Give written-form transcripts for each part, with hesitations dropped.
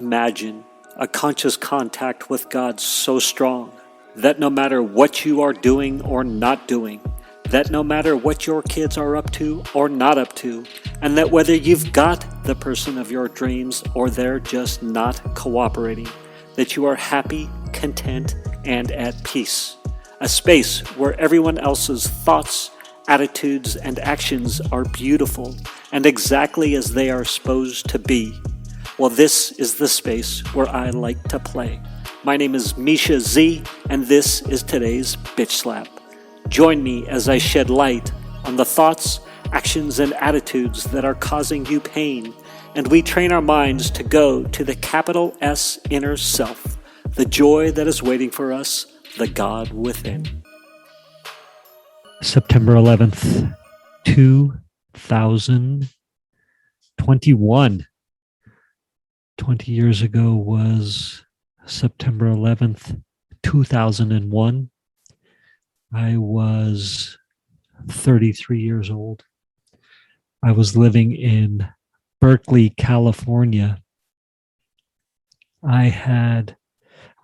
Imagine a conscious contact with God so strong that no matter what you are doing or not doing, that no matter what your kids are up to or not up to, and that whether you've got the person of your dreams or they're just not cooperating, that you are happy, content, and at peace. A space where everyone else's thoughts, attitudes, and actions are beautiful and exactly as they are supposed to be. Well, this is the space where I like to play. My name is Mischa Z, and this is today's Bitch Slap. Join me as I shed light on the thoughts, actions, and attitudes that are causing you pain, and we train our minds to go to the capital S inner self, the joy that is waiting for us, the God within. September 11th, 2021. 20 years ago was September 11th, 2001. I was 33 years old. I was living in Berkeley, California. I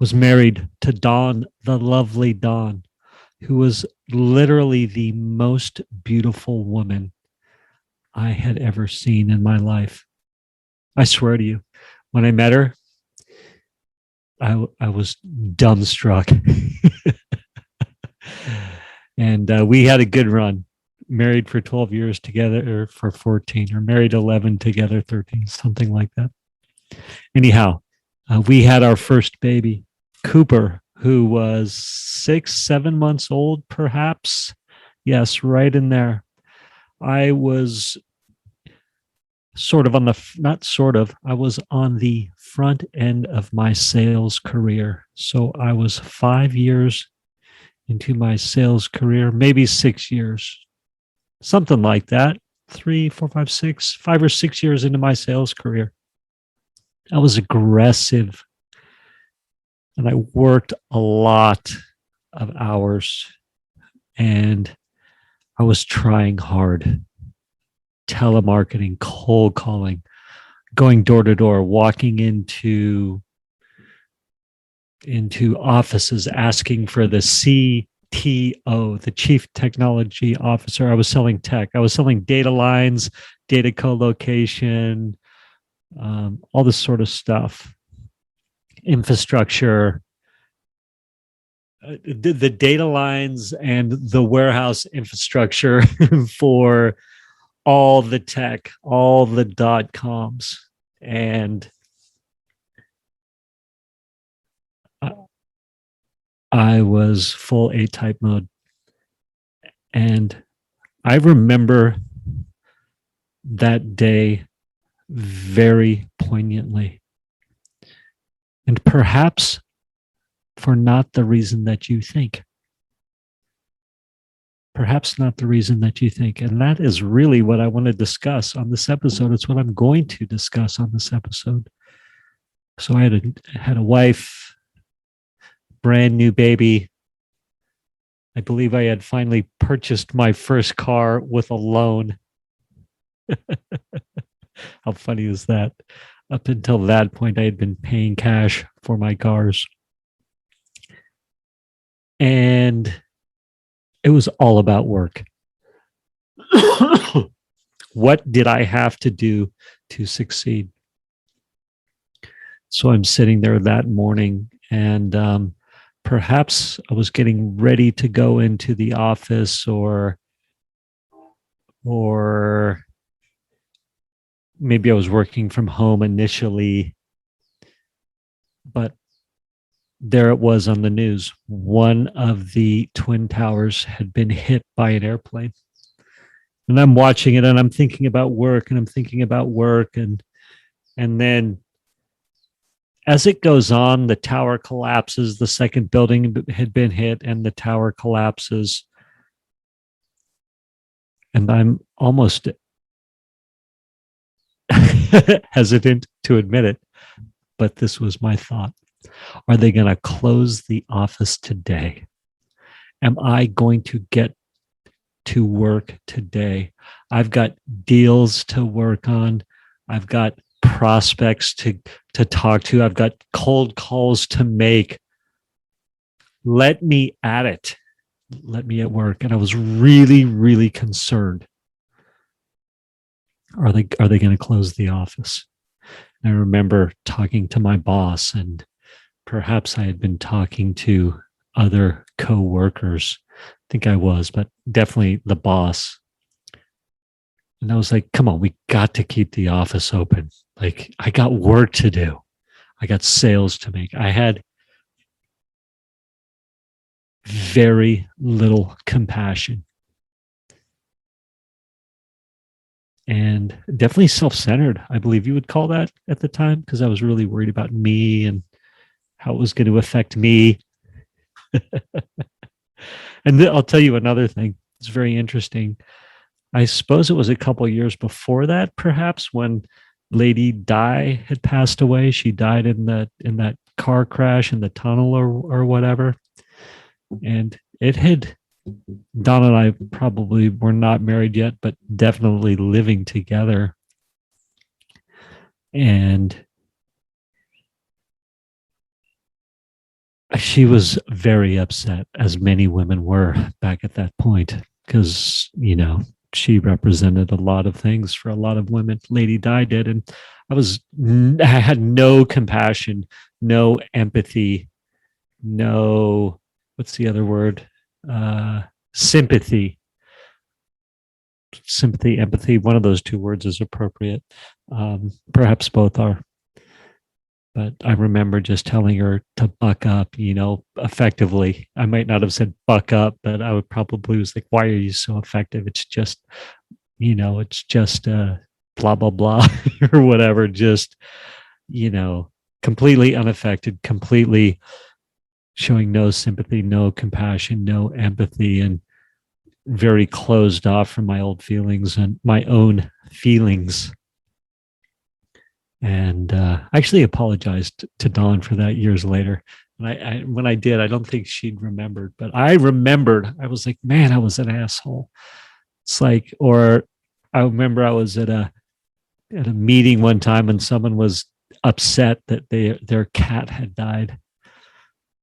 was married to Dawn, the lovely Dawn, who was literally the most beautiful woman I had ever seen in my life. I swear to you, when I met her, I was dumbstruck. And we had a good run. Married for 12 years together, or for 14, or married 11 together, 13, something like that. Anyhow, we had our first baby, Cooper, who was 6-7 months old, perhaps. Yes, right in there. I was I was on the front end of my sales career. So I was 5 years into my sales career, maybe 6 years, something like that. 5 or 6 years into my sales career. I was aggressive and I worked a lot of hours and I was trying hard. Telemarketing, cold calling, going door to door, walking into offices asking for the CTO, the Chief Technology Officer. I was selling tech. I was selling data lines, data co-location, all this sort of stuff. Infrastructure, the data lines and the warehouse infrastructure for all the tech, all the .coms. And I was full A-type mode. And I remember that day very poignantly. And perhaps for not the reason that you think. Perhaps not the reason that you think. And that is really what I want to discuss on this episode. It's what I'm going to discuss on this episode. So I had a wife, brand new baby. I believe I had finally purchased my first car with a loan. How funny is that? Up until that point, I had been paying cash for my cars. And it was all about work. What did I have to do to succeed? So I'm sitting there that morning and perhaps I was getting ready to go into the office or maybe I was working from home initially, but there it was on the news. One of the Twin Towers had been hit by an airplane. And I'm watching it and I'm thinking about work and then as it goes on, the tower collapses. The second building had been hit and the tower collapses. And I'm almost hesitant to admit it, but this was my thought. Are they going to close the office today? Am I going to get to work today? I've got deals to work on. I've got prospects to talk to. I've got cold calls to make. Let me at it. Let me at work. And I was really, really concerned. Are they going to close the office? And I remember talking to my boss, and perhaps I had been talking to other coworkers. I think I was, but definitely the boss. And I was like, come on, we got to keep the office open. Like, I got work to do. I got sales to make. I had very little compassion and definitely self-centered, I believe you would call that at the time, because I was really worried about me and how it was going to affect me. And I'll tell you another thing. It's very interesting. I suppose it was a couple of years before that, perhaps, when Lady Di had passed away. She died in that car crash in the tunnel or whatever. And it had, Don and I probably were not married yet, but definitely living together. And she was very upset, as many women were back at that point, because, she represented a lot of things for a lot of women. Lady Di did. And I had no compassion, no empathy, no, what's the other word? Sympathy. Sympathy, empathy, one of those two words is appropriate. Perhaps both are. But I remember just telling her to buck up, effectively. I might not have said buck up, but I would probably was like, why are you so effective? It's just, it's just blah, blah, blah, or whatever. Just, completely unaffected, completely showing no sympathy, no compassion, no empathy, and very closed off from my old feelings and my own feelings. And I actually apologized to Dawn for that years later. And when I did, I don't think she'd remembered, but I remembered. I was like, man, I was an asshole. It's like, or I remember I was at a meeting one time and someone was upset that their cat had died.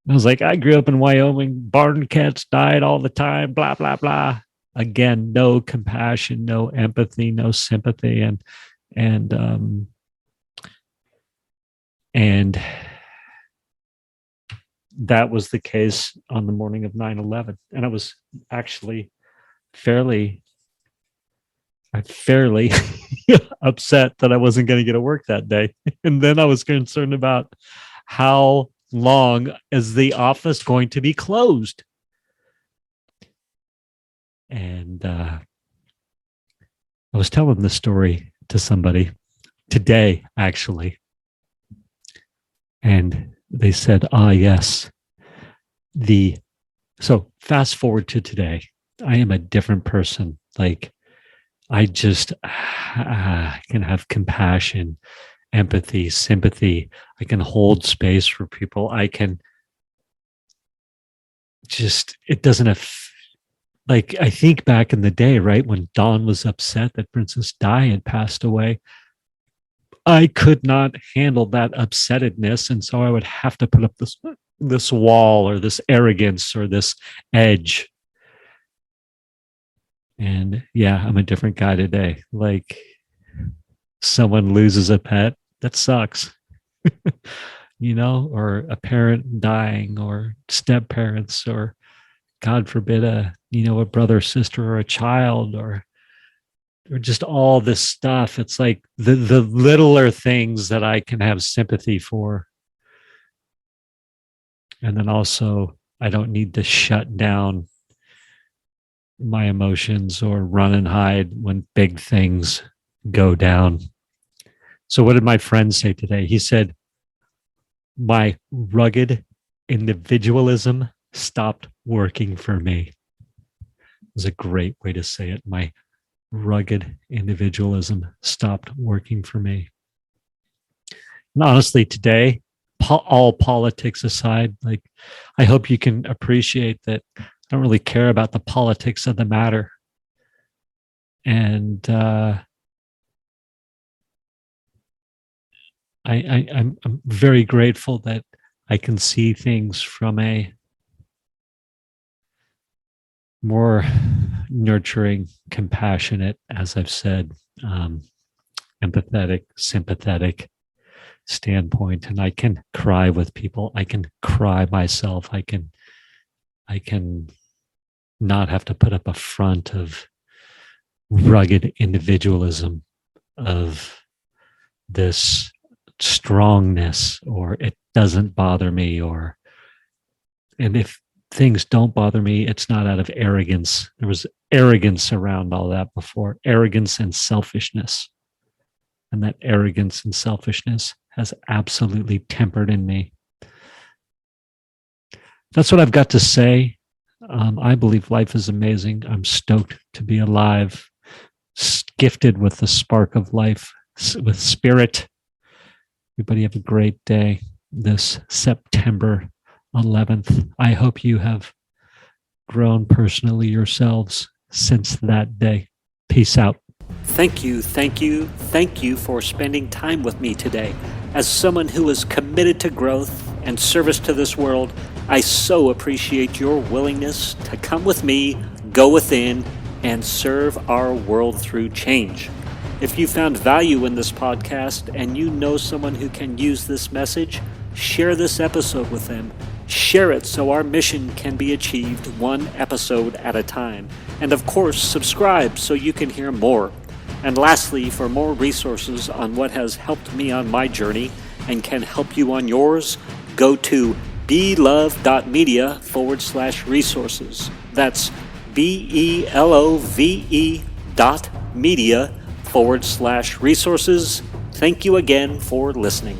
I was like, I grew up in Wyoming. Barn cats died all the time, blah, blah, blah. Again, no compassion, no empathy, no sympathy. And that was the case on the morning of 9/11. And I was actually fairly upset that I wasn't going to get to work that day. And then I was concerned about how long is the office going to be closed. And I was telling the story to somebody today, actually. And they said, yes. So fast forward to today, I am a different person. Like, I just can have compassion, empathy, sympathy. I can hold space for people. I can just, it doesn't have, like, I think back in the day, right, when Dawn was upset that Princess Di had passed away, I could not handle that upsettedness. And so I would have to put up this wall or this arrogance or this edge. And yeah, I'm a different guy today. Like, someone loses a pet, that sucks. Or a parent dying, or step parents, or God forbid a brother, sister, or a child, or just all this stuff. It's like the littler things that I can have sympathy for. And then also, I don't need to shut down my emotions or run and hide when big things go down. So what did my friend say today? He said, my rugged individualism stopped working for me. It was a great way to say it. My rugged individualism stopped working for me. And honestly, today, all politics aside, like, I hope you can appreciate that I don't really care about the politics of the matter. And I'm very grateful that I can see things from a more nurturing, compassionate, as I've said, empathetic, sympathetic standpoint. And I can cry with people. I can cry myself. I can not have to put up a front of rugged individualism, of this strongness, or it doesn't bother me, and if things don't bother me, it's not out of arrogance. There was arrogance around all that before, arrogance and selfishness. And that arrogance and selfishness has absolutely tempered in me. That's what I've got to say. I believe life is amazing. I'm stoked to be alive, gifted with the spark of life, with spirit. Everybody have a great day this September 11th. I hope you have grown personally yourselves since that day. Peace out. Thank you for spending time with me today. As someone who is committed to growth and service to this world, I so appreciate your willingness to come with me, go within, and serve our world through change. If you found value in this podcast and you know someone who can use this message, share this episode with them. Share it so our mission can be achieved one episode at a time. And of course, subscribe so you can hear more. And lastly, for more resources on what has helped me on my journey and can help you on yours, go to belove.media/resources. That's BELOVE.media/resources. Thank you again for listening.